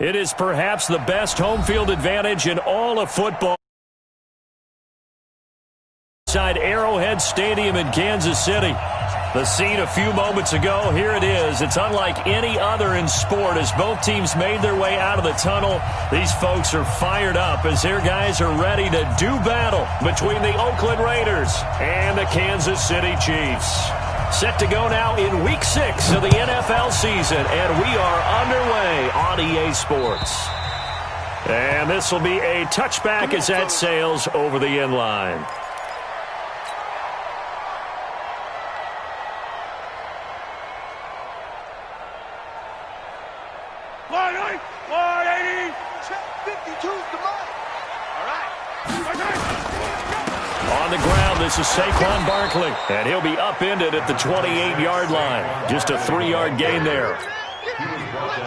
It is perhaps the best home field advantage in all of football. Inside Arrowhead Stadium in Kansas City. The scene a few moments ago, here it is. It's unlike any other in sport as both teams made their way out of the tunnel. These folks are fired up as their guys are ready to do battle between the Oakland Raiders and the Kansas City Chiefs. Set to go now in Week 6 of the NFL season, and we are underway on EA Sports. And this will be a touchback as that sails over the end line. On the ground, this is Saquon Barkley, and he'll be upended at the 28-yard line. Just a 3-yard gain there.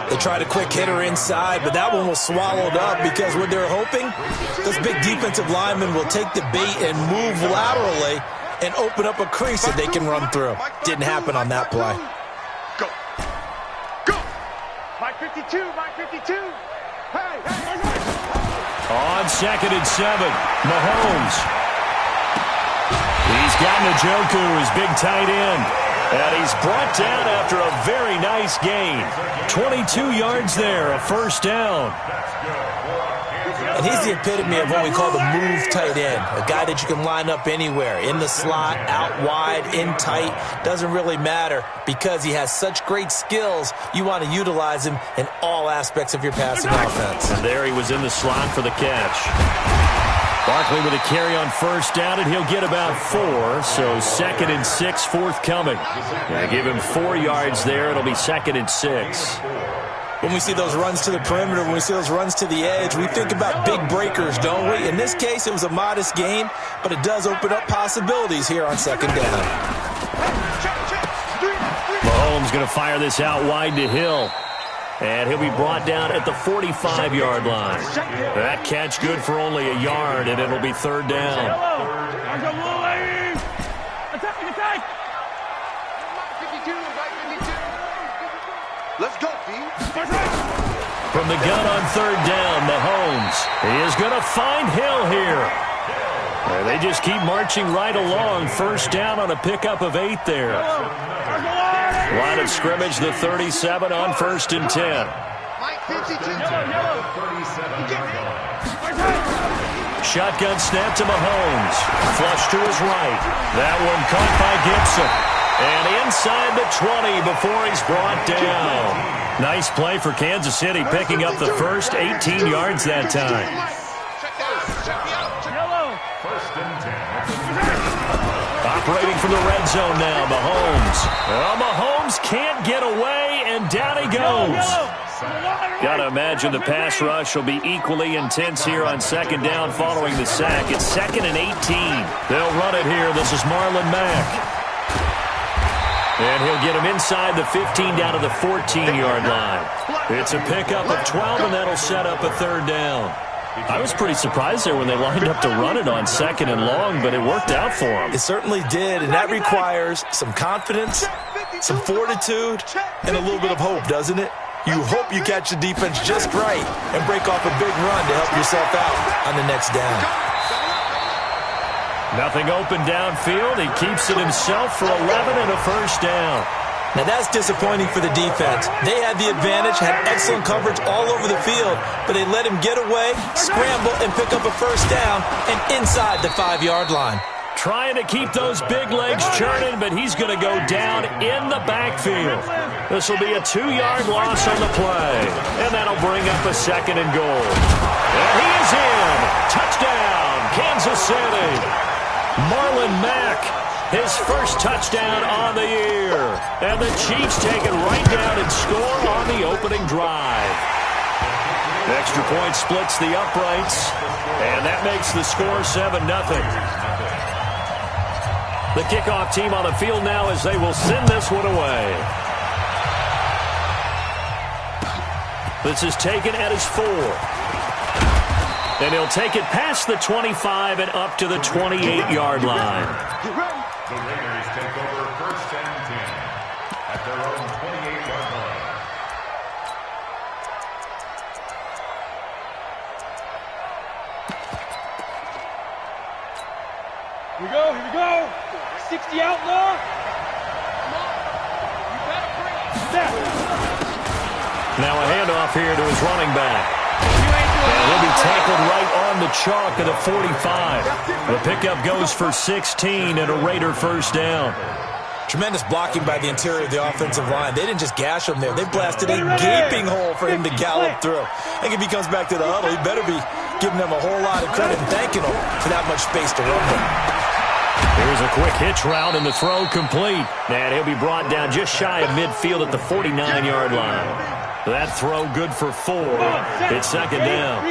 They tried a quick hitter inside, but that one was swallowed up because what they're hoping, those big defensive linemen will take the bait and move laterally and open up a crease that they can run through. Didn't happen on that play. Go. Go. Mike 52, Mike 52. Hey. On 2nd and 7, Mahomes. He's got Njoku, his big tight end. And he's brought down after a very nice gain. 22 yards there, a first down. And he's the epitome of what we call the move tight end. A guy that you can line up anywhere. In the slot, out wide, in tight. Doesn't really matter because he has such great skills. You want to utilize him in all aspects of your passing offense. And there he was in the slot for the catch. Barkley with a carry on first down, and he'll get about 4. So 2nd and 6 forthcoming. Gonna give him 4 yards there. It'll be 2nd and 6. When we see those runs to the perimeter, when we see those runs to the edge, we think about big breakers, don't we? In this case, it was a modest gain, but it does open up possibilities here on 2nd down. Mahomes going to fire this out wide to Hill. And he'll be brought down at the 45-yard line. That catch good for only a yard, and it'll be 3rd down. Let's go, B. From the gun on 3rd down, Mahomes. He is going to find Hill here. And they just keep marching right along. First down on a pickup of 8 there. Line of scrimmage, the 37 on 1st and 10. Shotgun snap to Mahomes. Flush to his right. That one caught by Gibson. And inside the 20 before he's brought down. Nice play for Kansas City, picking up the first 18 yards that time. Operating from the red zone now, Mahomes. Well, Mahomes can't get away, and down he goes. Got to imagine the pass rush will be equally intense here on 2nd down following the sack. It's 2nd and 18. They'll run it here. This is Marlon Mack. And he'll get him inside the 15 down to the 14-yard line. It's a pickup of 12, and that'll set up a 3rd down. I was pretty surprised there when they lined up to run it on 2nd and long, but it worked out for them. It certainly did, and that requires some confidence, some fortitude, and a little bit of hope, doesn't it? You hope you catch the defense just right and break off a big run to help yourself out on the next down. Nothing open downfield. He keeps it himself for 11 and a first down. Now that's disappointing for the defense. They had the advantage, had excellent coverage all over the field, but they let him get away, scramble, and pick up a first down and inside the 5-yard line. Trying to keep those big legs churning, but he's going to go down in the backfield. This will be a 2-yard loss on the play, and that'll bring up a 2nd and goal. And he is in. Touchdown, Kansas City. Marlon Mack, his first touchdown on the year. And the Chiefs take it right down and score on the opening drive. Extra point splits the uprights, and that makes the score 7-0. The kickoff team on the field now as they will send this one away. This is taken at his 4. And he'll take it past the 25 and up to the 28-yard line. The Raiders take over 1st and 10 at their own 28-yard line. 60 outlaw. Now a handoff here to his running back. And he'll be tackled right on the chalk of the 45. The pickup goes for 16 and a Raider first down. Tremendous blocking by the interior of the offensive line. They didn't just gash him there. They blasted a gaping hole for him to gallop through. I think if he comes back to the huddle, he better be giving them a whole lot of credit and thanking them for that much space to run them. Here's a quick hitch route and the throw complete. And he'll be brought down just shy of midfield at the 49-yard line. That throw good for 4. It's second down.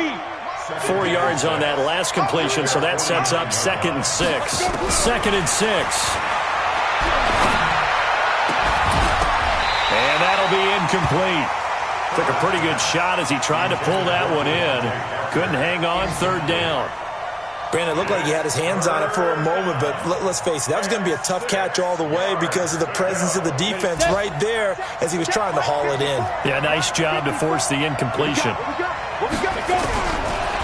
4 yards on that last completion, so that sets up 2nd and 6. 2nd and 6. And that'll be incomplete. Took a pretty good shot as he tried to pull that one in. Couldn't hang on, 3rd down. Brandon, it looked like he had his hands on it for a moment, but let's face it, that was going to be a tough catch all the way because of the presence of the defense right there as he was trying to haul it in. Yeah, nice job to force the incompletion.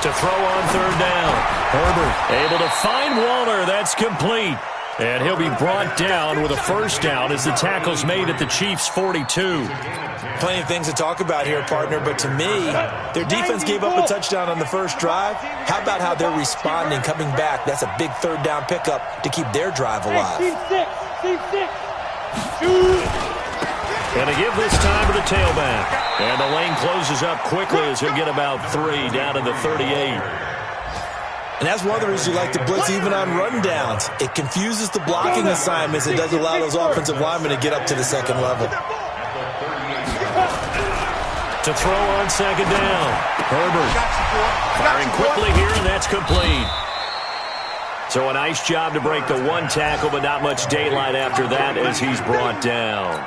To throw on 3rd down. Herbert able to find Waller. That's complete. And he'll be brought down with a first down as the tackle's made at the Chiefs' 42. Plenty of things to talk about here, partner, but to me, their defense gave up a touchdown on the first drive. How about how they're responding, coming back? That's a big 3rd down pickup to keep their drive alive. And to give this time to the tailback. And the lane closes up quickly as he'll get about 3 down to the 38. And that's one of the reasons you like to blitz even on rundowns. It confuses the blocking assignments. It doesn't allow those offensive linemen to get up to the 2nd level. To throw on 2nd down. Herbert firing quickly here, and that's complete. So a nice job to break the 1 tackle, but not much daylight after that as he's brought down.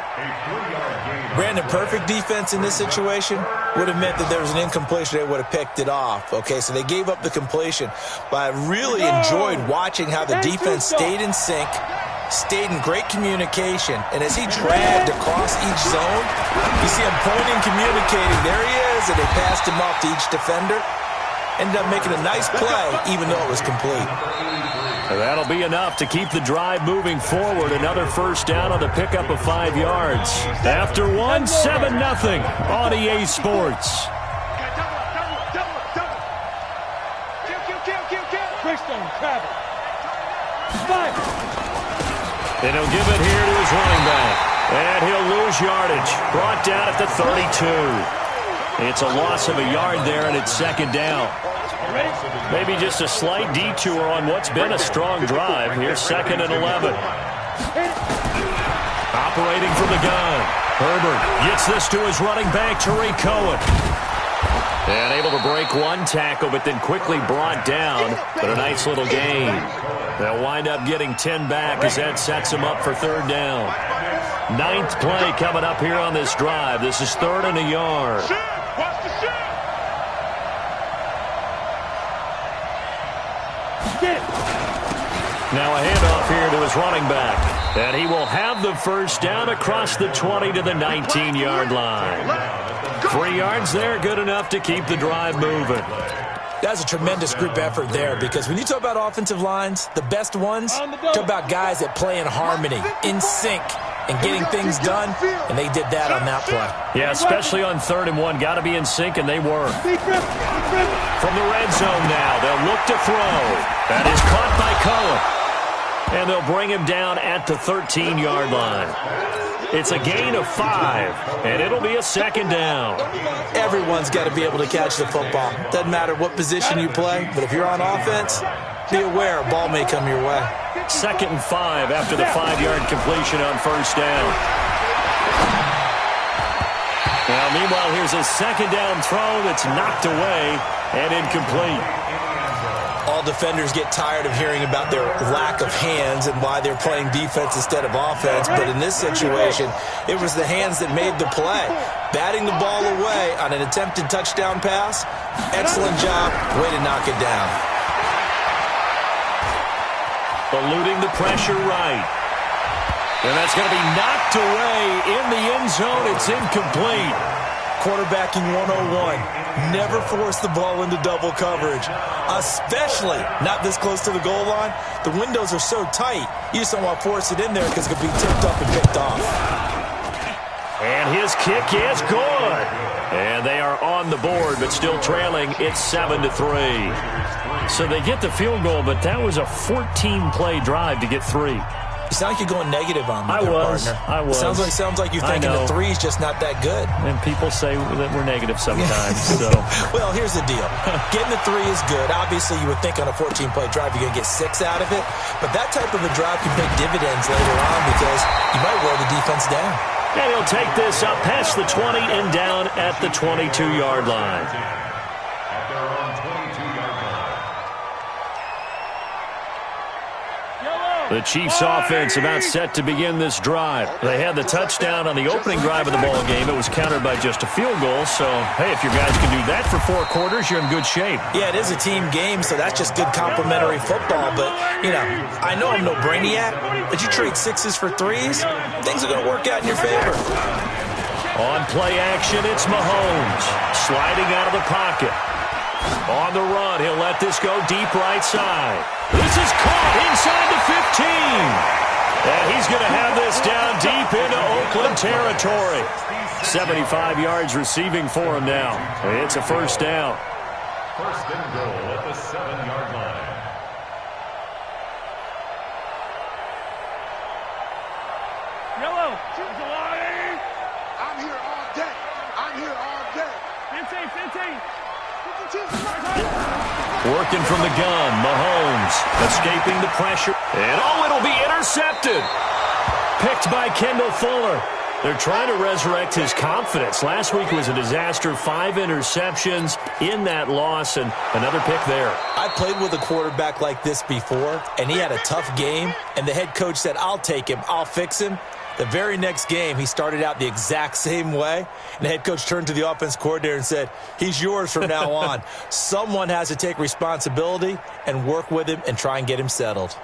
Brandon, perfect defense in this situation would have meant that there was an incompletion. They would have picked it off. Okay, so they gave up the completion. But I really enjoyed watching how the defense stayed in sync, stayed in great communication, and as he dragged across each zone, you see him pointing, communicating. There he is, and they passed him off to each defender. Ended up making a nice play, even though it was complete. That'll be enough to keep the drive moving forward. Another first down on the pickup of 5 yards. After 1, 7-0 on EA Sports. And he'll give it here to his running back. And he'll lose yardage. Brought down at the 32. It's a loss of a yard there, and it's 2nd down. Maybe just a slight detour on what's been a strong drive. Here's 2nd and 11. Operating from the gun. Herbert gets this to his running back, Tariq Cohen. And able to break 1 tackle, but then quickly brought down. But a nice little gain. They'll wind up getting 10 back as that sets him up for 3rd down. 9th play coming up here on this drive. This is 3rd and a yard. Now a handoff here to his running back. And he will have the first down across the 20 to the 19-yard line. 3 yards there, good enough to keep the drive moving. That's a tremendous group effort there, because when you talk about offensive lines, the best ones, talk about guys that play in harmony, in sync, and getting things done, and they did that on that play. Yeah, especially on 3rd and 1. Got to be in sync, and they were. From the red zone now, they'll look to throw. That is caught by Cohen. And they'll bring him down at the 13-yard line. It's a gain of 5, and it'll be a 2nd down. Everyone's got to be able to catch the football. Doesn't matter what position you play, but if you're on offense, be aware a ball may come your way. 2nd and 5 after the 5-yard completion on first down. Now, meanwhile, here's a 2nd down throw that's knocked away and incomplete. All defenders get tired of hearing about their lack of hands and why they're playing defense instead of offense. But in this situation, it was the hands that made the play. Batting the ball away on an attempted touchdown pass. Excellent job. Way to knock it down. Eluding the pressure right. And that's going to be knocked away in the end zone. It's incomplete. quarterbacking 101. Never force the ball into double coverage, especially not this close to the goal line. The windows are so tight, you just don't want to force it in there because it could be tipped up and picked off. And his kick is good. And they are on the board, but still trailing. It's 7-3. So they get the field goal, but that was a 14-play drive to get 3. You sound like you're going negative on me, partner. I was. Sounds like you're thinking the 3's just not that good. And people say that we're negative sometimes. So. Well, here's the deal. Getting the 3 is good. Obviously, you would think on a 14-play drive you're going to get 6 out of it. But that type of a drive can pay dividends later on because you might wear the defense down. And he'll take this up past the 20 and down at the 22-yard line. At their own 22-yard line. The Chiefs offense about set to begin this drive. They had the touchdown on the opening drive of the ball game. It was countered by just a field goal. So, hey, if your guys can do that for 4 quarters, you're in good shape. Yeah, it is a team game, so that's just good complimentary football. But, you know, I know I'm no brainiac, but you trade 6s for 3s, things are going to work out in your favor. On play action, it's Mahomes sliding out of the pocket. On the run, he'll let this go deep right side. This is caught inside the 15. And he's going to have this down deep into Oakland territory. 75 yards receiving for him now. It's a first down. First and goal at the 7-yard line. Yellow. I'm here all day. I'm here all day. 15. Working from the gun, Mahomes escaping the pressure. And it'll be intercepted. Picked by Kendall Fuller. They're trying to resurrect his confidence. Last week was a disaster. 5 interceptions in that loss, and another pick there. I played with a quarterback like this before, and he had a tough game, and the head coach said, I'll take him, I'll fix him. The very next game, he started out the exact same way, and the head coach turned to the offense coordinator and said, he's yours from now on. Someone has to take responsibility and work with him and try and get him settled.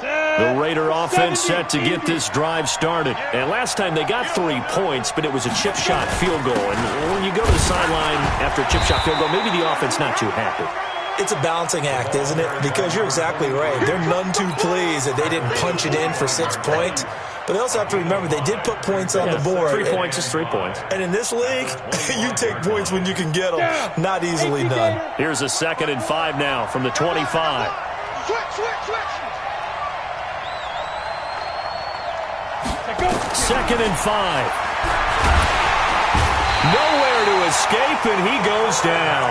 The Raider offense set to get this drive started. And last time they got 3 points, but it was a chip shot field goal. And when you go to the sideline after a chip shot field goal, maybe the offense not too happy. It's a balancing act, isn't it? Because you're exactly right. They're none too pleased that they didn't punch it in for 6 points. But they also have to remember they did put points on the board. 3 points is 3 points. And in this league, you take points when you can get them. Not easily done. Here's a 2nd and 5 now from the 25. Switch. 2nd and 5. Nowhere to escape, and he goes down.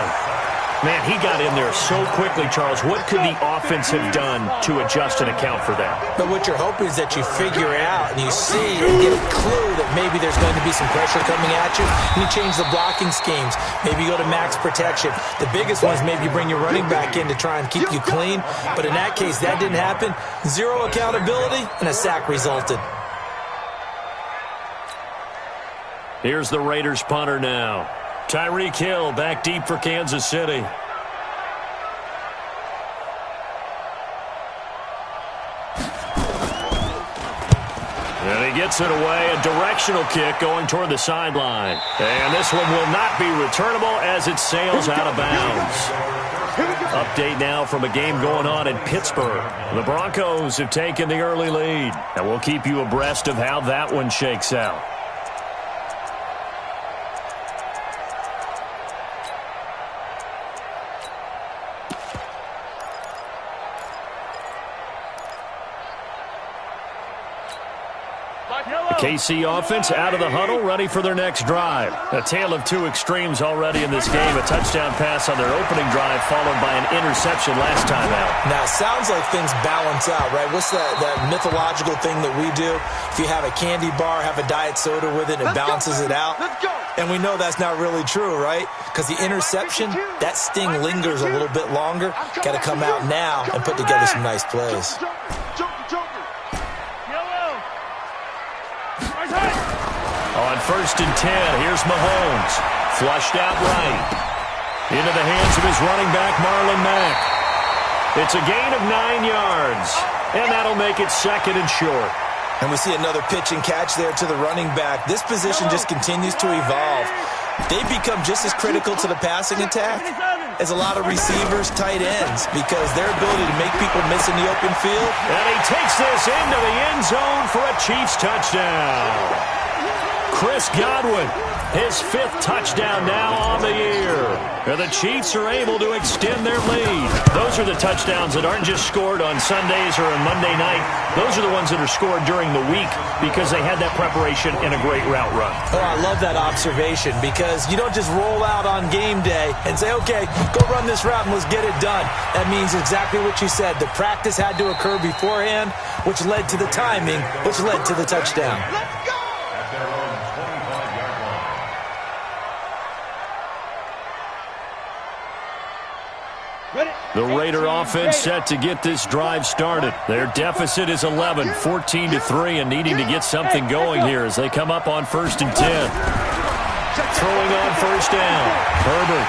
Man, he got in there so quickly, Charles. What could the offense have done to adjust and account for that? But what you're hoping is that you figure it out and you see and get a clue that maybe there's going to be some pressure coming at you. And you change the blocking schemes. Maybe you go to max protection. The biggest one is maybe you bring your running back in to try and keep you clean. But in that case, that didn't happen. 0 accountability, and a sack resulted. Here's the Raiders punter now. Tyreek Hill back deep for Kansas City. And he gets it away. A directional kick going toward the sideline. And this one will not be returnable as it sails out of bounds. Update now from a game going on in Pittsburgh. The Broncos have taken the early lead. And we'll keep you abreast of how that one shakes out. KC offense out of the huddle, ready for their next drive. A tale of 2 extremes already in this game. A touchdown pass on their opening drive, followed by an interception last time out. Now, it sounds like things balance out, right? What's that mythological thing that we do? If you have a candy bar, have a diet soda with it, it balances it out. And we know that's not really true, right? Because the interception, that sting lingers a little bit longer. Got to come out now and put together some nice plays. On 1st and 10, here's Mahomes. Flushed out right. Into the hands of his running back, Marlon Mack. It's a gain of 9 yards. And that'll make it 2nd and short. And we see another pitch and catch there to the running back. This position just continues to evolve. They become just as critical to the passing attack as a lot of receivers, tight ends, because their ability to make people miss in the open field. And he takes this into the end zone for a Chiefs touchdown. Chris Godwin, his 5th touchdown now on the year. And the Chiefs are able to extend their lead. Those are the touchdowns that aren't just scored on Sundays or on Monday night. Those are the ones that are scored during the week because they had that preparation and a great route run. Oh, I love that observation because you don't just roll out on game day and say, okay, go run this route and let's get it done. That means exactly what you said. The practice had to occur beforehand, which led to the timing, which led to the touchdown. The Raider offense set to get this drive started. Their deficit is 11, 14-3, and needing to get something going here as they come up on 1st and 10. Throwing on 1st down. Herbert.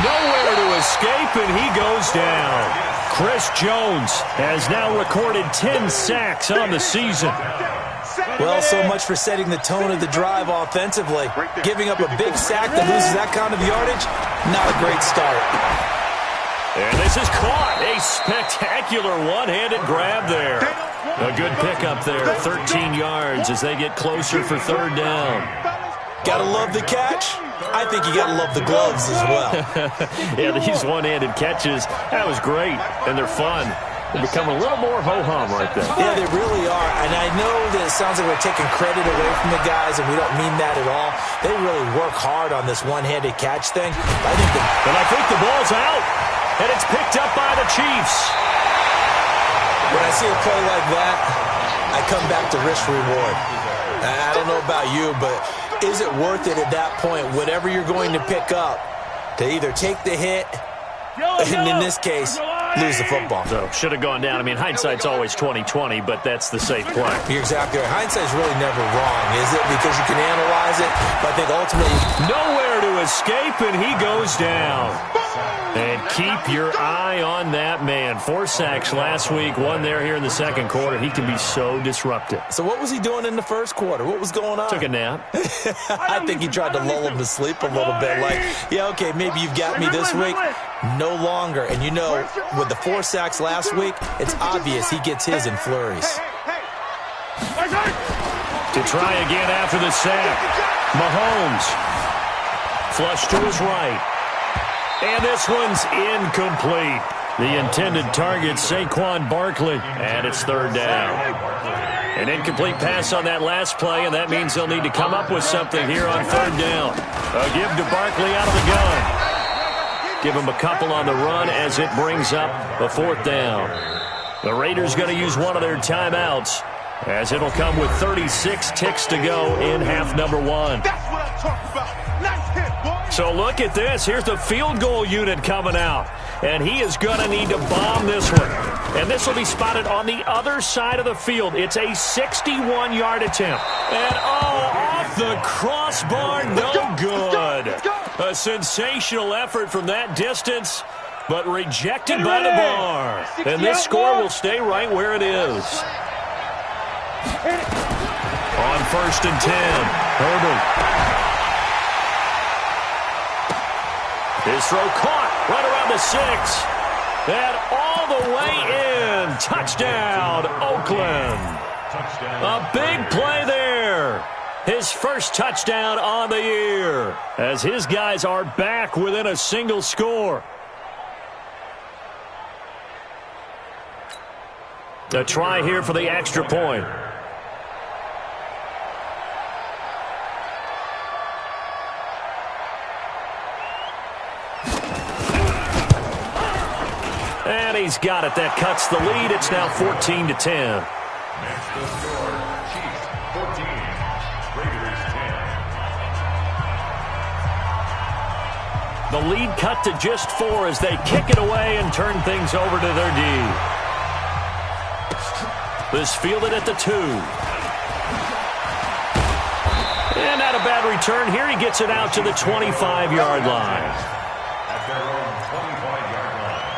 Nowhere to escape, and he goes down. Chris Jones has now recorded 10 sacks on the season. Well, so much for setting the tone of the drive offensively. Giving up a big sack that loses that kind of yardage, not a great start. And this is caught. A spectacular one-handed grab there. A good pickup there. 13 yards as they get closer for 3rd down. Gotta love the catch. I think you gotta love the gloves as well. Yeah, these one-handed catches, that was great. And they're fun. They become a little more ho-hum right there. Yeah, they really are. And I know that it sounds like we're taking credit away from the guys, and we don't mean that at all. They really work hard on this one-handed catch thing. I think the ball's out. And it's picked up by the Chiefs. When I see a play like that, I come back to risk reward. I don't know about you, but is it worth it at that point, whatever you're going to pick up, to either take the hit, and in this case, lose the football? So, should have gone down. I mean, hindsight's always 20/20, but that's the safe play. You're exactly right. Hindsight's really never wrong, is it? Because you can analyze it, but I think ultimately... Nowhere to escape, and he goes down. And keep your eye on that man. 4 sacks last week, 1 there here in the 2nd quarter. He can be so disruptive. So what was he doing in the 1st quarter? What was going on? Took a nap. I think he tried to lull him to sleep a little bit. Like, yeah, okay, maybe you've got me this week. No longer. And you know, with the 4 sacks last week, it's obvious he gets his in flurries. To try again after the sack. Mahomes. Flush to his right. And this one's incomplete. The intended target, Saquon Barkley. And it's 3rd down. An incomplete pass on that last play, and that means they'll need to come up with something here on 3rd down. A give to Barkley out of the gun. Give him a couple on the run as it brings up the 4th down. The Raiders going to use one of their timeouts as it'll come with 36 ticks to go in half number 1. That's what I'm talking about. Nice hit, boy. So look at this. Here's the field goal unit coming out. And he is going to need to bomb this one. And this will be spotted on the other side of the field. It's a 61-yard attempt. And, off the crossbar, no good. A sensational effort from that distance, but rejected by the bar. And this score will stay right where it is. On 1st and 10, Herbert. His throw caught right around the 6. And all the way in. Touchdown, Oakland. A big play there. His first touchdown on the year as his guys are back within a single score. A try here for the extra point. And he's got it. That cuts the lead. It's now 14-10. Next to score, Chiefs 14, Raiders 10. The lead cut to just 4 as they kick it away and turn things over to their D. This fielded at the 2. And not a bad return. Here he gets it out to the 25-yard line. At their own 25-yard line.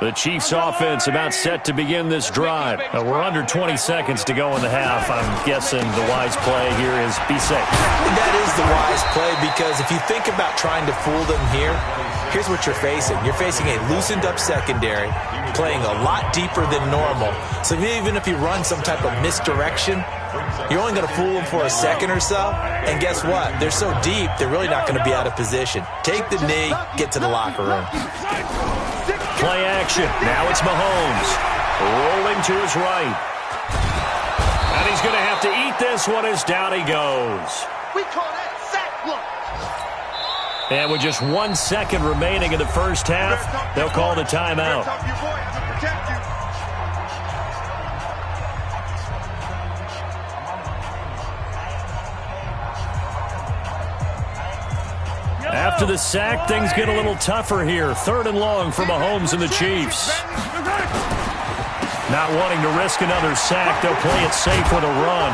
The Chiefs offense about set to begin this drive. We're under 20 seconds to go in the half. I'm guessing the wise play here is be safe. That is the wise play, because if you think about trying to fool them here, here's what you're facing. You're facing a loosened up secondary, playing a lot deeper than normal. So even if you run some type of misdirection, you're only going to fool them for a second or so. And guess what? They're so deep, they're really not going to be out of position. Take the knee, get to the locker room. Play action. Now it's Mahomes. Rolling to his right. And he's going to have to eat this one as down he goes. We call that sack block. And with just 1 second remaining in the first half, they'll call the timeout. After the sack, things get a little tougher here. 3rd and long for Mahomes and the Chiefs. Not wanting to risk another sack, they'll play it safe with a run.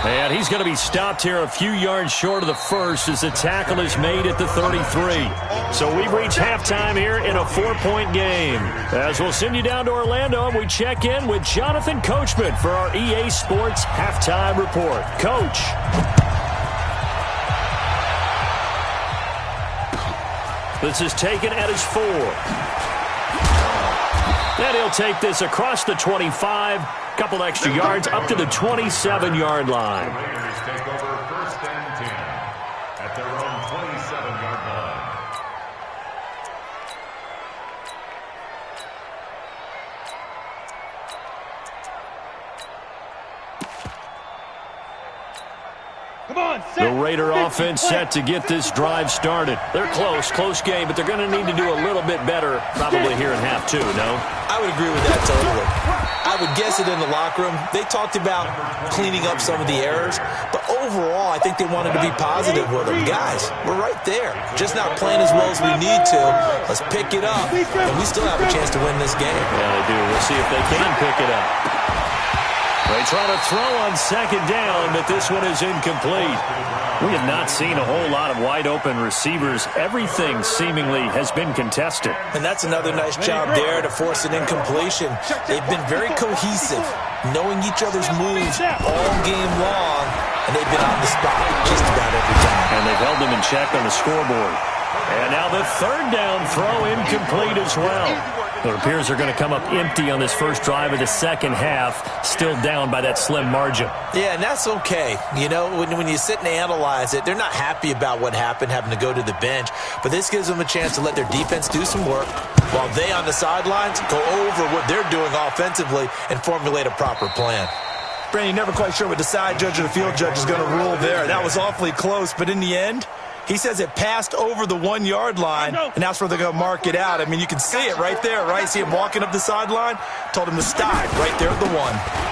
And he's going to be stopped here a few yards short of the first as the tackle is made at the 33. So we've reached halftime here in a 4-point game. As we'll send you down to Orlando, and we check in with Jonathan Coachman for our EA Sports Halftime Report. Coach. This is taken at his 4. And he'll take this across the 25. Couple extra yards up to the 27-yard line. The Raiders take over 1st and 10 at their own 27-yard line. The Raider offense set to get this drive started. They're close game, but they're going to need to do a little bit better probably here in half 2, no? I would agree with that totally. I would guess it in the locker room. They talked about cleaning up some of the errors, but overall, I think they wanted to be positive with them. Guys, we're right there. Just not playing as well as we need to. Let's pick it up, and we still have a chance to win this game. Yeah, they do. We'll see if they can pick it up. They try to throw on 2nd down, but this one is incomplete. We have not seen a whole lot of wide-open receivers. Everything seemingly has been contested. And that's another nice job there to force an incompletion. They've been very cohesive, knowing each other's moves all game long, and they've been on the spot just about every time. And they've held them in check on the scoreboard. And now the 3rd down throw incomplete as well. It appears they're going to come up empty on this first drive of the second half, still down by that slim margin. Yeah, and that's okay. You know, when you sit and analyze it, they're not happy about what happened, having to go to the bench. But this gives them a chance to let their defense do some work while they on the sidelines go over what they're doing offensively and formulate a proper plan. Brandon, never quite sure what the side judge or the field judge is going to rule there. That was awfully close, but in the end, he says it passed over the 1-yard line, and that's where they're going to mark it out. I mean, you can see it right there, right? See him walking up the sideline? Told him to stop right there at the 1.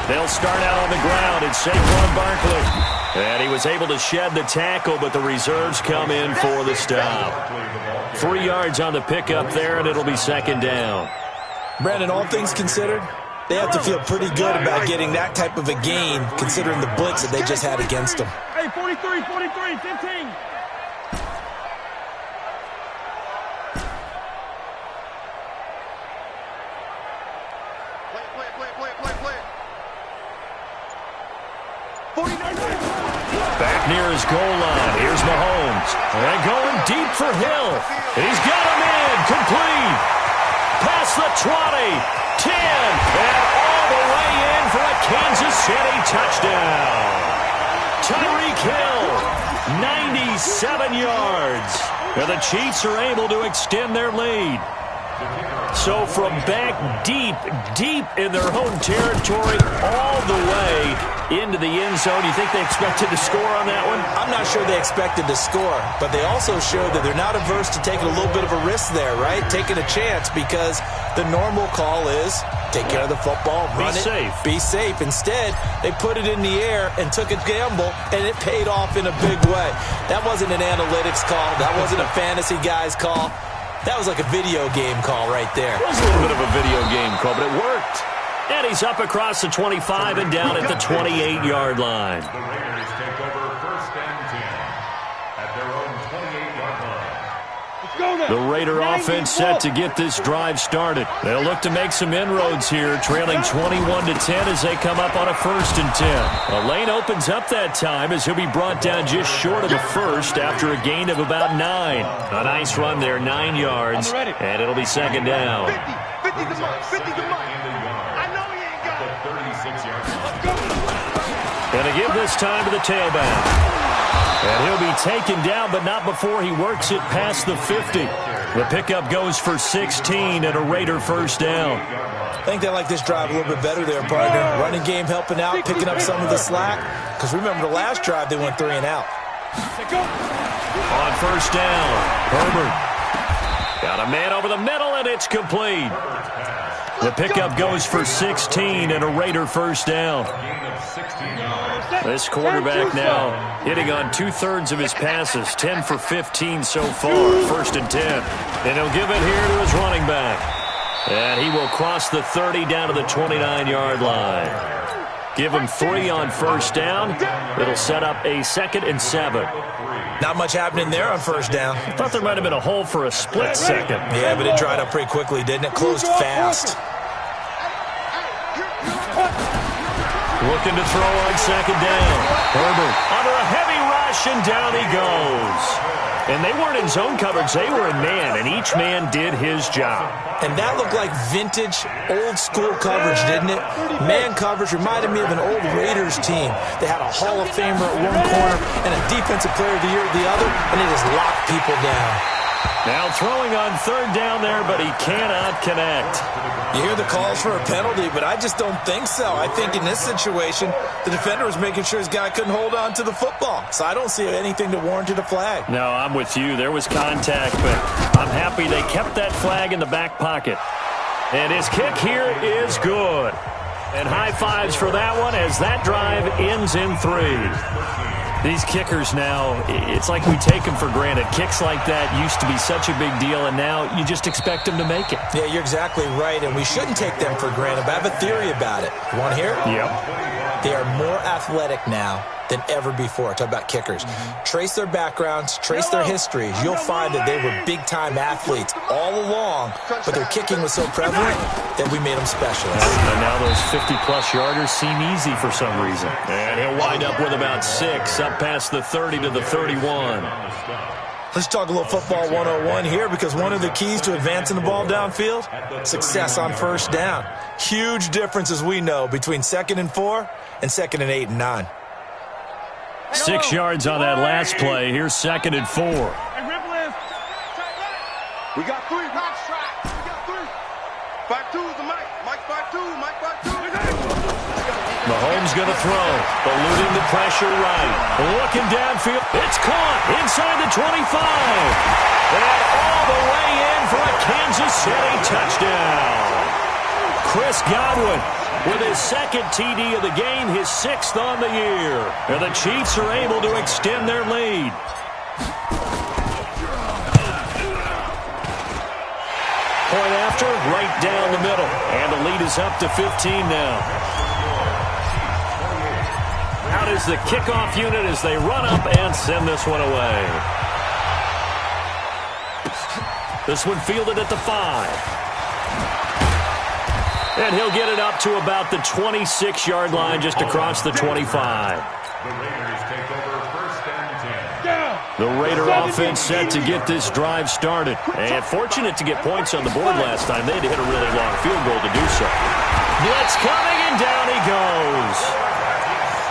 They'll start out on the ground. It's Saquon Barkley. And he was able to shed the tackle, but the reserves come in for the stop. 3 yards on the pickup there, and it'll be 2nd down. Brandon, all things considered, they have to feel pretty good about getting that type of a gain, considering the blitz that they just had against them. Hey, 43, 15. Back near his goal line. Here's Mahomes. And going deep for Hill. He's got him in. Complete. Past the 20. 10. And all the way in for a Kansas City touchdown. Tyreek Hill. 97 yards. And the Chiefs are able to extend their lead. So from back deep in their home territory all the way into the end zone, you think they expected to score on that one? I'm not sure they expected to score, but they also showed that they're not averse to taking a little bit of a risk there, right? Taking a chance, because the normal call is take care of the football, run it, be safe. Instead, they put it in the air and took a gamble, and it paid off in a big way. That wasn't an analytics call. That wasn't a fantasy guy's call. That was like a video game call right there. It was a little bit of a video game call, but it worked. And he's up across the 25 and down at the 28-yard line. The Raiders take over 1st and 10 at their own 28-yard line. Let's go The Raider offense set to get this drive started. They'll look to make some inroads here, trailing 21-10 as they come up on a 1st and 10. A lane opens up that time as he'll be brought down just short of the first after a gain of about 9. A nice run there, 9 yards, and it'll be 2nd down. 50 to Mike. 50 to Mike. I know he ain't got it. 36-yard Going to give this time to the tailback. And he'll be taken down, but not before he works it past the 50. The pickup goes for 16 and a Raider 1st down. I think they like this drive a little bit better there, partner. Running game helping out, picking up some of the slack. Because remember, the last drive they went 3 and out. On 1st down, Herbert. Got a man over the middle, and it's complete. The pickup goes for 16 and a Raider 1st down. This quarterback now hitting on 2/3 of his passes, 10 for 15 so far, 1st and 10. And he'll give it here to his running back. And he will cross the 30 down to the 29-yard line. Give him 3 on 1st down. It'll set up a 2nd and 7. Not much happening there on 1st down. I thought there might have been a hole for a split second. Yeah, but it dried up pretty quickly, didn't it? Closed fast. Looking to throw on 2nd down. Herbert under a heavy rush, and down he goes. And they weren't in zone coverage. They were in man, and each man did his job. And that looked like vintage, old-school coverage, didn't it? Man coverage reminded me of an old Raiders team. They had a Hall of Famer at one corner and a Defensive Player of the Year at the other, and they just locked people down. Now throwing on 3rd down there, but he cannot connect. You hear the calls for a penalty, but I just don't think so. I think in this situation, the defender was making sure his guy couldn't hold on to the football. So I don't see anything that warranted a flag. No, I'm with you. There was contact, but I'm happy they kept that flag in the back pocket. And his kick here is good. And high fives for that one as that drive ends in 3. These kickers now, it's like we take them for granted. Kicks like that used to be such a big deal, and now you just expect them to make it. Yeah, you're exactly right, and we shouldn't take them for granted, but I have a theory about it. You want to hear it? Yep. They are more athletic now than ever before. Talk about kickers. Trace their backgrounds, trace their histories. You'll find that they were big-time athletes all along, but their kicking was so prevalent that we made them specialists. And now those 50-plus yarders seem easy for some reason. And he'll wind up with about 6, up past the 30 to the 31. Let's talk a little football 101 here, because one of the keys to advancing the ball downfield, success on 1st down. Huge difference, as we know, between 2nd and 4 and 2nd and 8 and 9. 6 yards on that last play. Here's 2nd and 4. We got 3. Right strike. We got 3. 5-2 is the Mike. Mike 5-2. Mike 5-2. Mahomes going to throw. Eluding the pressure right. Looking downfield. It's caught inside the 25. And all the way in for a Kansas City touchdown. Chris Godwin with his 2nd TD of the game, his 6th on the year. And the Chiefs are able to extend their lead. Point after, right down the middle. And the lead is up to 15 now. Out is the kickoff unit as they run up and send this one away. This one fielded at the 5. And he'll get it up to about the 26-yard line, just across the 25. The Raiders take over 1st and 10. The Raider offense set to get this drive started. And fortunate to get points on the board last time. They had to hit a really long field goal to do so. Blitz coming, and down he goes.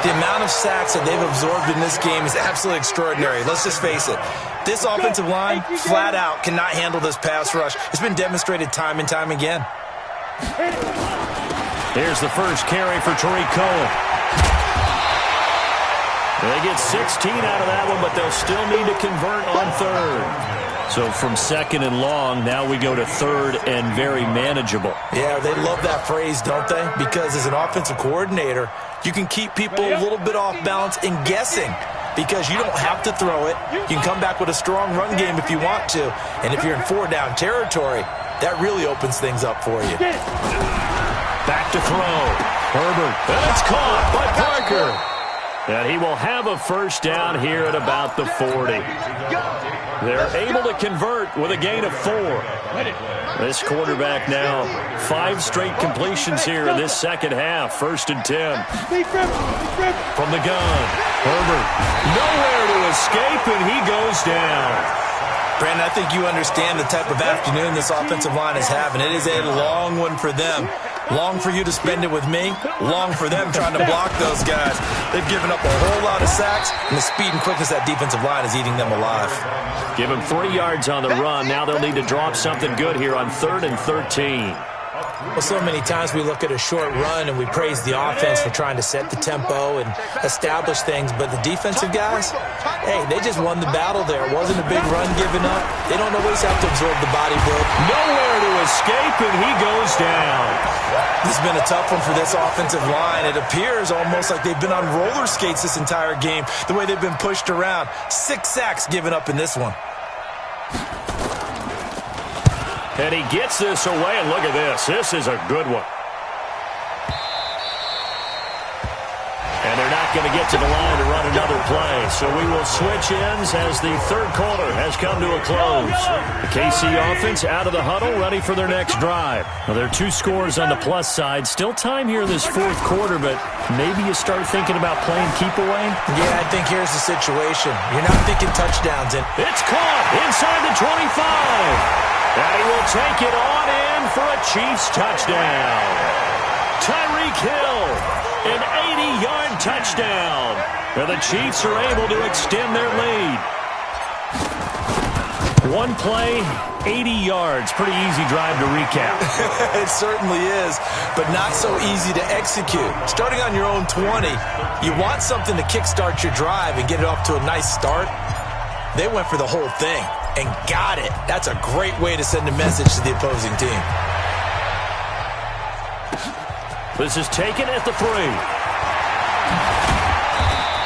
The amount of sacks that they've absorbed in this game is absolutely extraordinary. Let's just face it. This offensive line, flat out, cannot handle this pass rush. It's been demonstrated time and time again. Here's the first carry for Tariq Cohen. They get 16 out of that one, but they'll still need to convert on 3rd. So from 2nd and long, now we go to 3rd and very manageable. Yeah, they love that phrase, don't they? Because as an offensive coordinator, you can keep people a little bit off balance and guessing, because you don't have to throw it. You can come back with a strong run game if you want to. And if you're in 4-down territory, that really opens things up for you. Back to throw. Herbert. And it's caught by Parker. And he will have a first down here at about the 40. They're able to convert with a gain of 4. This quarterback now 5 straight completions here in this second half. 1st and 10. From the gun, Herbert nowhere to escape, and he goes down. Brandon, I think you understand the type of afternoon this offensive line is having. It is a long one for them. Long for you to spend it with me. Long for them trying to block those guys. They've given up a whole lot of sacks, and the speed and quickness of that defensive line is eating them alive. Give them 3 yards on the run. Now they'll need to drop something good here on 3rd and 13. Well, so many times we look at a short run and we praise the offense for trying to set the tempo and establish things, but the defensive guys, hey, they just won the battle there. It wasn't a big run given up. They don't always have to absorb the body blow. Nowhere to escape, and he goes down. This has been a tough one for this offensive line. It appears almost like they've been on roller skates this entire game, the way they've been pushed around. 6 sacks given up in this one. And he gets this away, and look at this. This is a good one. And they're not going to get to the line to run another play. So we will switch ends as the 3rd quarter has come to a close. The KC offense out of the huddle, ready for their next drive. Well, there are 2 scores on the plus side. Still time here in this 4th quarter, but maybe you start thinking about playing keep away? Yeah, I think here's the situation. You're not thinking touchdowns. It's caught inside the 25. And he will take it on in for a Chiefs touchdown. Tyreek Hill, an 80-yard touchdown. And the Chiefs are able to extend their lead. 1 play, 80 yards. Pretty easy drive to recap. It certainly is, but not so easy to execute. Starting on your own 20, you want something to kickstart your drive and get it off to a nice start. They went for the whole thing and got it. That's a great way to send a message to the opposing team. This is taken at the 3.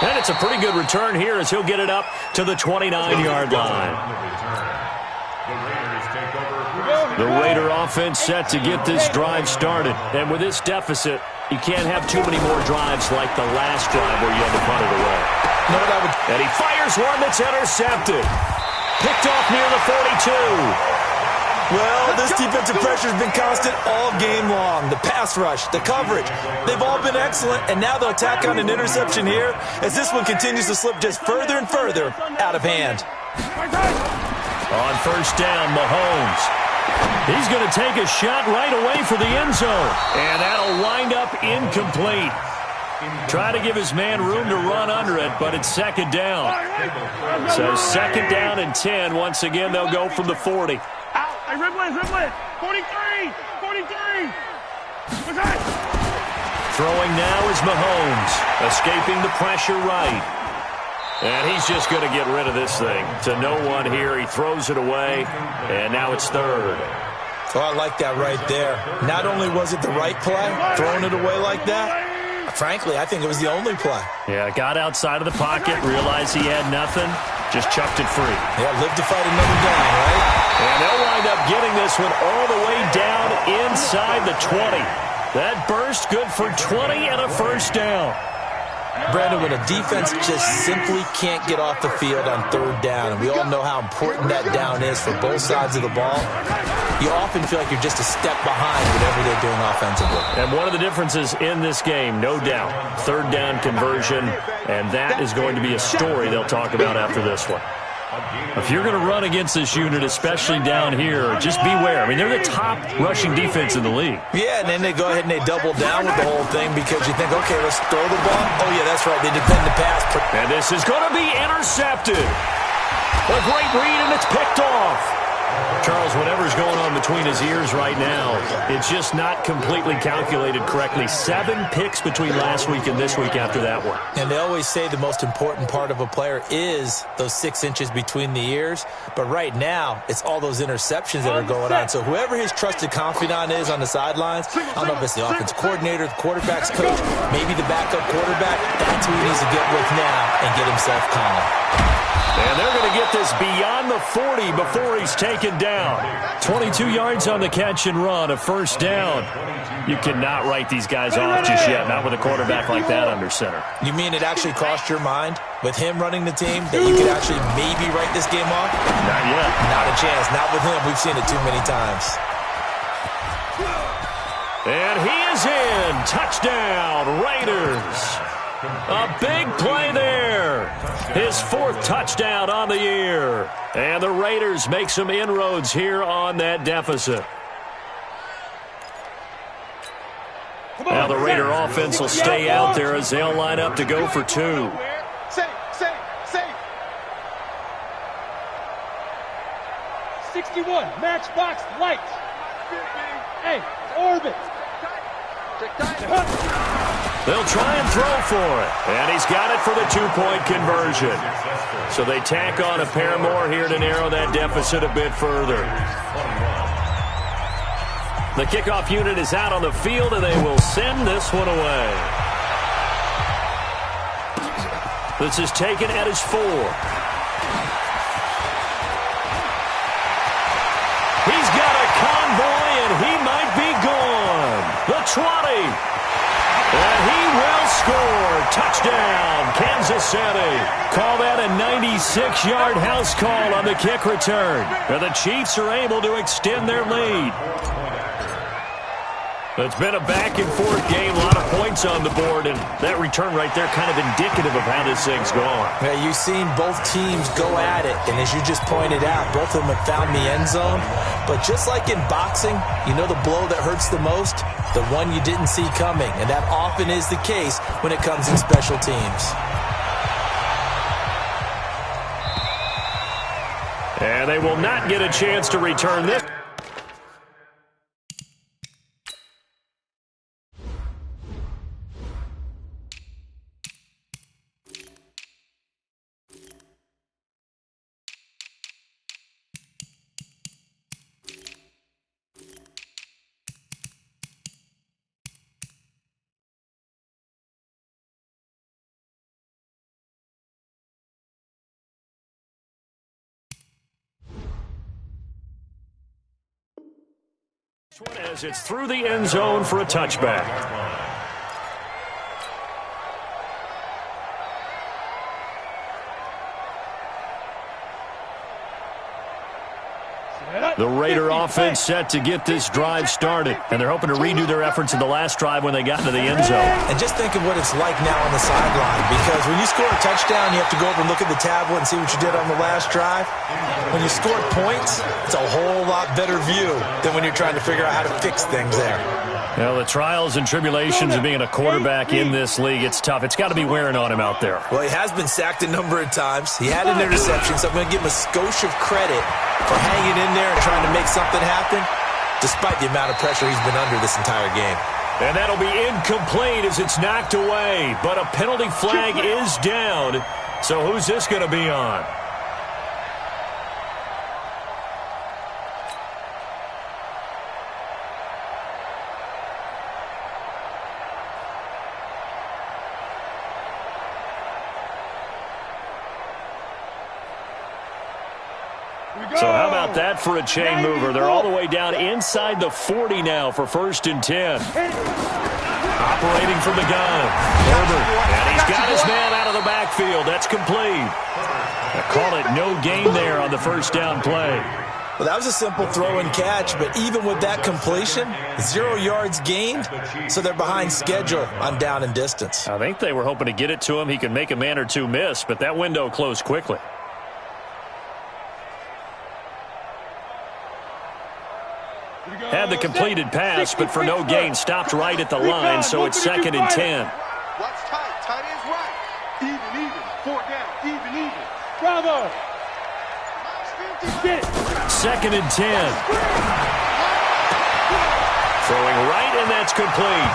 And it's a pretty good return here as he'll get it up to the 29-yard line. The Raider offense set to get this drive started. And with this deficit, you can't have too many more drives like the last drive where you had to punt it away. And he fires one that's intercepted. Picked off near the 42. Well, this defensive pressure has been constant all game long. The pass rush, the coverage, they've all been excellent, and now they'll tack on an interception here as this one continues to slip just further and further out of hand. On 1st down, Mahomes. He's going to take a shot right away for the end zone, and that'll wind up incomplete. Try to give his man room to run under it, but it's 2nd down. So 2nd down and 10. Once again, they'll go from the 40. Red 43. Throwing now is Mahomes, escaping the pressure right. And he's just going to get rid of this thing. To no one here, he throws it away, and now it's 3rd. Oh, I like that right there. Not only was it the right play, throwing it away like that, frankly, I think it was the only play. Yeah, got outside of the pocket, realized he had nothing, just chucked it free. Yeah, live to fight another down, right? And they'll wind up getting this one all the way down inside the 20. That burst good for 20 and a 1st down. Brandon, when a defense just simply can't get off the field on 3rd down, and we all know how important that down is for both sides of the ball, you often feel like you're just a step behind whatever they're doing offensively. And one of the differences in this game, no doubt, 3rd down conversion, and that is going to be a story they'll talk about after this one. If you're going to run against this unit, especially down here, just beware. I mean, they're the top rushing defense in the league. Yeah, and then they go ahead and they double down with the whole thing because you think, okay, let's throw the ball. Oh, yeah, that's right. They defend the pass. And this is going to be intercepted. A great read, and it's picked off. Charles, whatever's going on between his ears right now, it's just not completely calculated correctly. 7 picks between last week and this week after that one. And they always say the most important part of a player is those 6 inches between the ears. But right now, it's all those interceptions that are going on. So whoever his trusted confidant is on the sidelines, I don't know if it's the offensive coordinator, the quarterback's coach, maybe the backup quarterback, that's who he needs to get with now and get himself calm. And they're going to get this beyond the 40 before he's taken down. 22 yards on the catch and run, a first down. You cannot write these guys off just yet, not with a quarterback like that under center. You mean it actually crossed your mind with him running the team that you could actually maybe write this game off? Not yet. Not a chance. Not with him. We've seen it too many times. And he is in. Touchdown, Raiders. A big play there. His 4th touchdown on the year. And the Raiders make some inroads here on that deficit. Now the Raider offense will stay out there as they'll line up to go for 2. Safe. 61, matchbox light. Hey, orbit. They'll try and throw for it. And he's got it for the 2-point conversion. So they tack on a pair more here to narrow that deficit a bit further. The kickoff unit is out on the field, and they will send this one away. This is taken at his 4. He's got a convoy, and he might be gone. The 20. And he will score. Touchdown, Kansas City. Call that a 96-yard house call on the kick return. And the Chiefs are able to extend their lead. It's been a back-and-forth game, a lot of points on the board, and that return right there kind of indicative of how this thing's going. Yeah, you've seen both teams go at it, and as you just pointed out, both of them have found the end zone. But just like in boxing, you know the blow that hurts the most? The one you didn't see coming, and that often is the case when it comes in special teams. And they will not get a chance to return this. As it's through the end zone for a touchback. The Raider offense set to get this drive started, and they're hoping to redo their efforts in the last drive when they got into the end zone. And just think of what it's like now on the sideline, because when you score a touchdown, you have to go over and look at the tablet and see what you did on the last drive. When you score points, it's a whole lot better view than when you're trying to figure out how to fix things there. You know, the trials and tribulations of being a quarterback in this league, it's tough. It's got to be wearing on him out there. Well, he has been sacked a number of times. He had an interception, so I'm going to give him a skosh of credit for hanging in there and trying to make something happen, despite the amount of pressure he's been under this entire game. And that'll be incomplete as it's knocked away. But a penalty flag is down. So who's this going to be on? So how about that for a chain mover? They're all the way down inside the 40 now for 1st and 10. Operating from the gun. Herbert, and he's got his man out of the backfield. That's complete. I call it no gain there on the first down play. Well, that was a simple throw and catch, but even with that completion, 0 yards gained, so they're behind schedule on down and distance. I think they were hoping to get it to him. He could make a man or two miss, but that window closed quickly. Had the completed pass, but for no gain, stopped right at the line, so it's 2nd and 10. Watch tight. Tight ends right. Even. 4 down. Even. Bravo. Get it. 2nd and 10. Throwing right, and that's complete.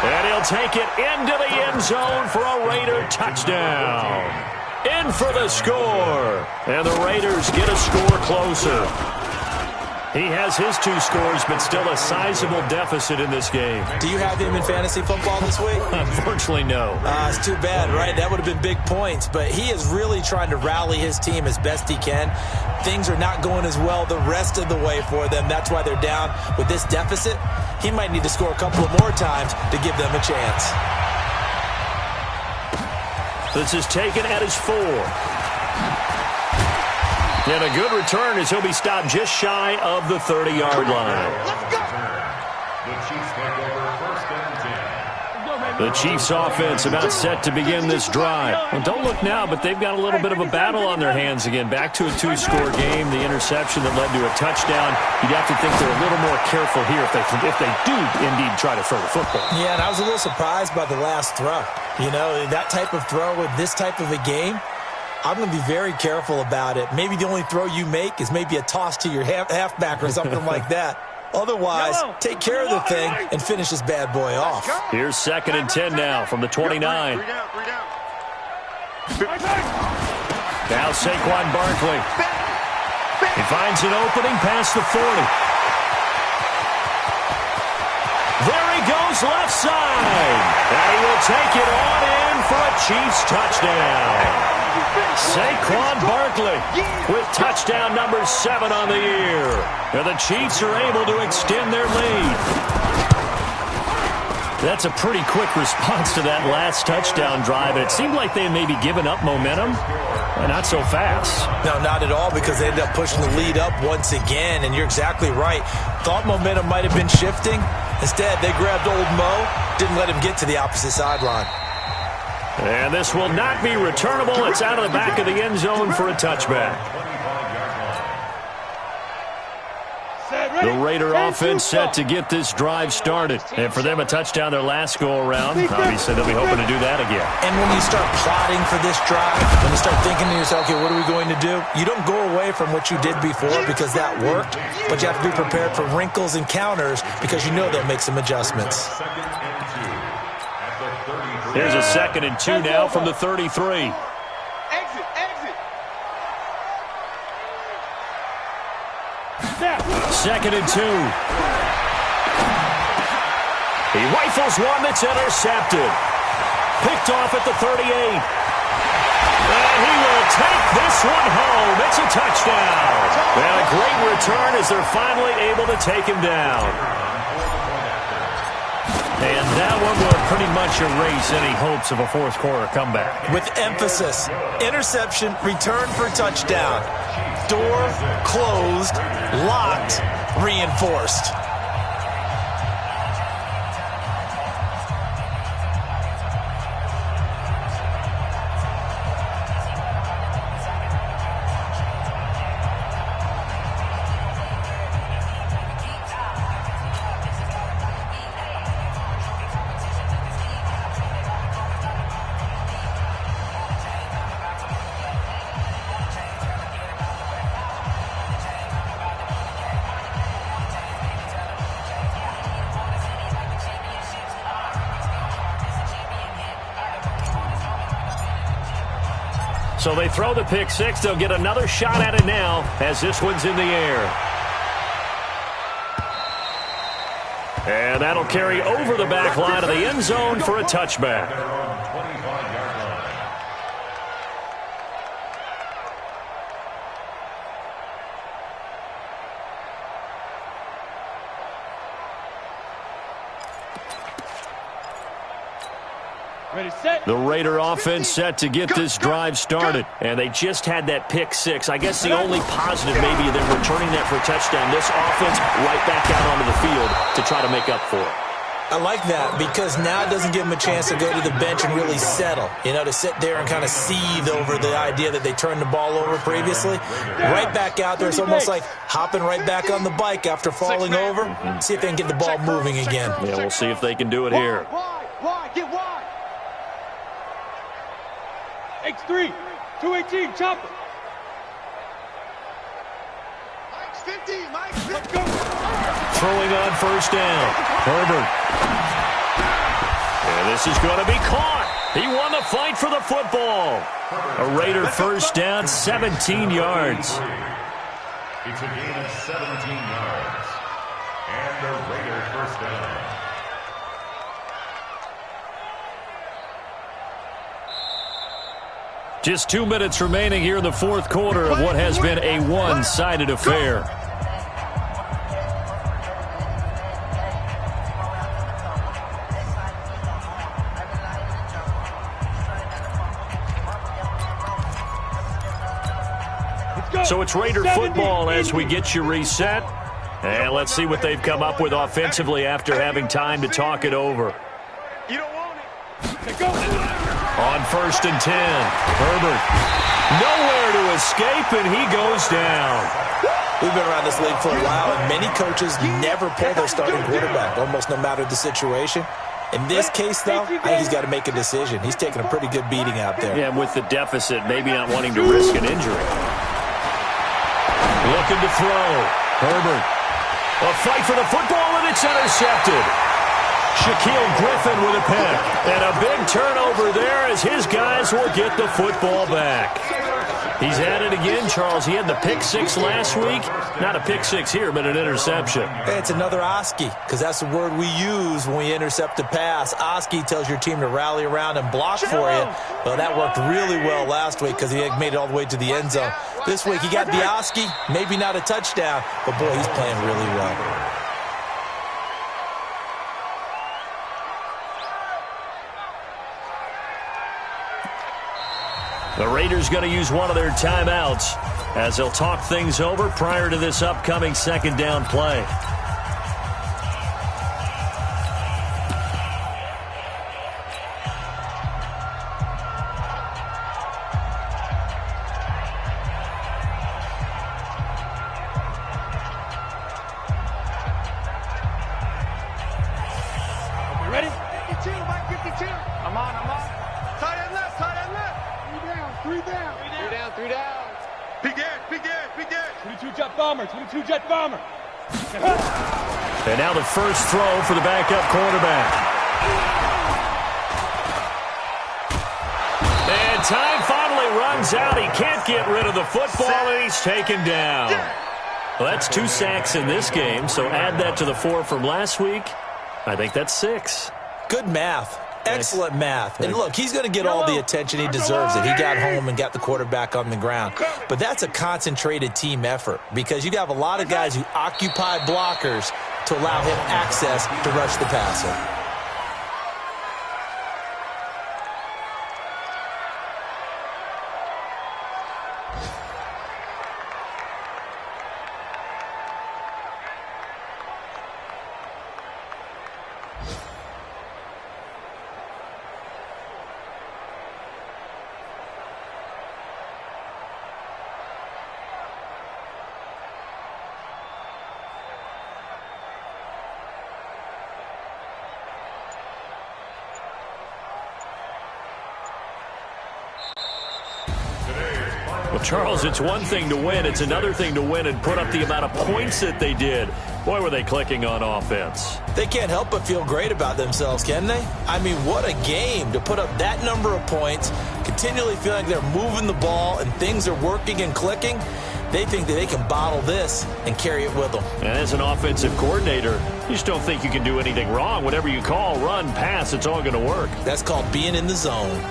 And he'll take it into the end zone for a Raider touchdown. In for the score. And the Raiders get a score closer. He has his 2 scores, but still a sizable deficit in this game. Do you have him in fantasy football this week? Unfortunately, no. It's too bad, right? That would have been big points, but he is really trying to rally his team as best he can. Things are not going as well the rest of the way for them. That's why they're down with this deficit. He might need to score a couple of more times to give them a chance. This is taken at his 4. And a good return as he'll be stopped just shy of the 30-yard line. The Chiefs take over first and 10. The Chiefs offense about set to begin this drive. Well, don't look now, but they've got a little bit of a battle on their hands again. Back to a 2-score game. The interception that led to a touchdown. You'd have to think they're a little more careful here if they do indeed try to throw the football. Yeah, and I was a little surprised by the last throw. You know, that type of throw with this type of a game, I'm going to be very careful about it. Maybe the only throw you make is maybe a toss to your halfback or something like that. Otherwise, take care of the thing and finish this bad boy off. Here's 2nd and 10 now from the 29. Now Saquon Barkley. He finds an opening past the 40. There he goes left side. And he will take it on in for a Chiefs touchdown. Saquon Barkley with touchdown number 7 on the year. And the Chiefs are able to extend their lead. That's a pretty quick response to that last touchdown drive. And it seemed like they had maybe given up momentum. Not so fast. No, not at all, because they ended up pushing the lead up once again. And you're exactly right. Thought momentum might have been shifting. Instead, they grabbed old Mo, didn't let him get to the opposite sideline. And this will not be returnable. It's out of the back of the end zone for a touchback. The Raider offense set to get this drive started. And for them, a touchdown their last go-around. Obviously, they'll be hoping to do that again. And when you start plotting for this drive, when you start thinking to yourself, okay, what are we going to do? You don't go away from what you did before because that worked, but you have to be prepared for wrinkles and counters because you know they'll make some adjustments. Here's a 2nd and 2 now from the 33. Second and 2. He rifles one that's intercepted. Picked off at the 38. And he will take this one home. It's a touchdown. And a great return as they're finally able to take him down. And that one will pretty much erase any hopes of a fourth-quarter comeback. With emphasis, interception, return for touchdown. Door closed, locked, reinforced. So they throw the pick six. They'll get another shot at it now as this one's in the air. And that'll carry over the back line of the end zone for a touchback. The Raider offense set to get this drive started. And they just had that pick six. I guess the only positive maybe them returning that for a touchdown. This offense right back out onto the field to try to make up for it. I like that because now it doesn't give them a chance to go to the bench and really settle. You know, to sit there and kind of seethe over the idea that they turned the ball over previously. Right back out there. It's almost like hopping right back on the bike after falling over. See if they can get the ball moving again. Yeah, we'll see if they can do it here. Wide, get wide. X3, 218, chopper. Mike's 50, Mike's 50. Throwing on first down. Herbert. And this is going to be caught. He won the fight for the football. A Raider first down, 17 yards. It's a gain of 17 yards. And the Raiders first down. Just 2 minutes remaining here in the fourth quarter of what has been a one-sided affair. So it's Raider football as we get you reset. And let's see what they've come up with offensively after having time to talk it over. You don't want it. On 1st and 10, Herbert. Nowhere to escape, and he goes down. We've been around this league for a while, and many coaches never pull their starting quarterback, almost no matter the situation. In this case, though, I think he's got to make a decision. He's taking a pretty good beating out there. Yeah, with the deficit, maybe not wanting to risk an injury. Looking to throw. Herbert. A fight for the football, and it's intercepted. Shaquille Griffin with a pick. And a big turnover there as his guys will get the football back. He's at it again, Charles. He had the pick six last week. Not a pick six here, but an interception. It's another Oski, because that's the word we use when we intercept a pass. Oski tells your team to rally around and block for you. Well, that worked really well last week because he had made it all the way to the end zone. This week he got the Oski, maybe not a touchdown, but boy, he's playing really well. The Raiders going to use one of their timeouts as they'll talk things over prior to this upcoming second down play. You ready? 52, Mike, 52. I'm on. Tight end left. 3 down. Big end. 22 jet bomber. And now the first throw for the backup quarterback. And time finally runs out. He can't get rid of the football, and he's taken down. Well, that's 2 sacks in this game, so add that to the 4 from last week. I think that's 6. Good math. Excellent math. And look, he's going to get all the attention he deserves. He got home and got the quarterback on the ground. But that's a concentrated team effort because you have a lot of guys who occupy blockers to allow him access to rush the passer. Well, Charles, it's one thing to win. It's another thing to win and put up the amount of points that they did. Boy, were they clicking on offense. They can't help but feel great about themselves, can they? I mean, what a game to put up that number of points, continually feeling like they're moving the ball and things are working and clicking. They think that they can bottle this and carry it with them. And as an offensive coordinator, you just don't think you can do anything wrong. Whatever you call, run, pass, it's all going to work. That's called being in the zone.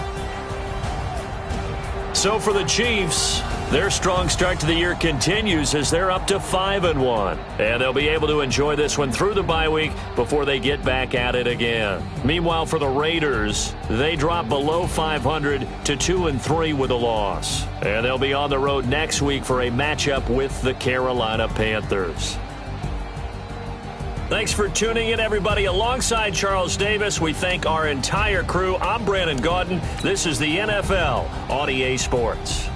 So for the Chiefs, their strong start to the year continues as they're up to 5-1. And they'll be able to enjoy this one through the bye week before they get back at it again. Meanwhile, for the Raiders, they drop below 500 to 2-3 with a loss. And they'll be on the road next week for a matchup with the Carolina Panthers. Thanks for tuning in, everybody. Alongside Charles Davis, we thank our entire crew. I'm Brandon Gaudin. This is the NFL on EA Sports.